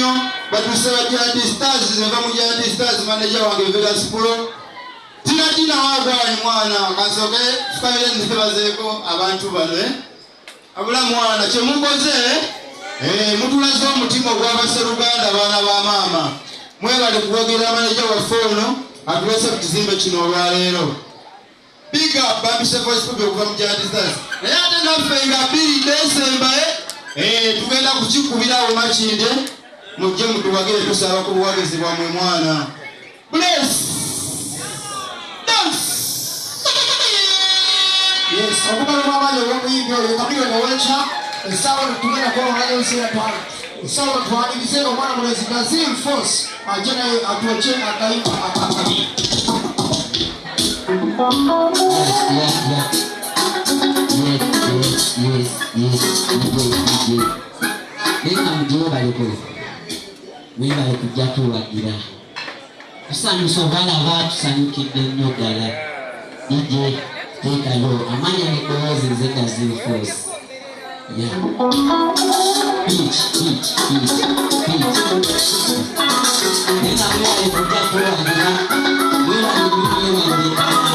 nnyo batuse bajjadi stars zeva mu jadi stars manager wange Vegas Pro tina wagwanyi mwana kasoke fukabire nzibazeeko abantu bano abula mwana kyemukoze mutulaze omutima ogw'abaseruganda abaana ba maama mwebale kuwogera manager waffe ono atuwese ku kizimbe kino olwaleero big up bambise voice pube okuva mu jadi stars naye ate naffe nga 2 Desemba tugenda kukikubirawo Makinde mujje mutuwagire tusaba ku buwagizi bwammwe mwana bless dance yes okugala mwamanyi olw'omuyimbi oyo kabiro nowecha esawa tugenda kwolongayo nsiya twala esawa twanirize omwana mulezi Dazil force ajje naye atuwece akayimba akakabiri Yes. Nenga mujye baleko. Mwebale kujja tuwagira. Tusanyusa balaba tusanyukidde nnyo ddala. DJ teekayo amanya n'eddoboozi nze Dazil force. Yeah. Pitch. Nenga mwebale kujja tuwagira. Mwebale nnyo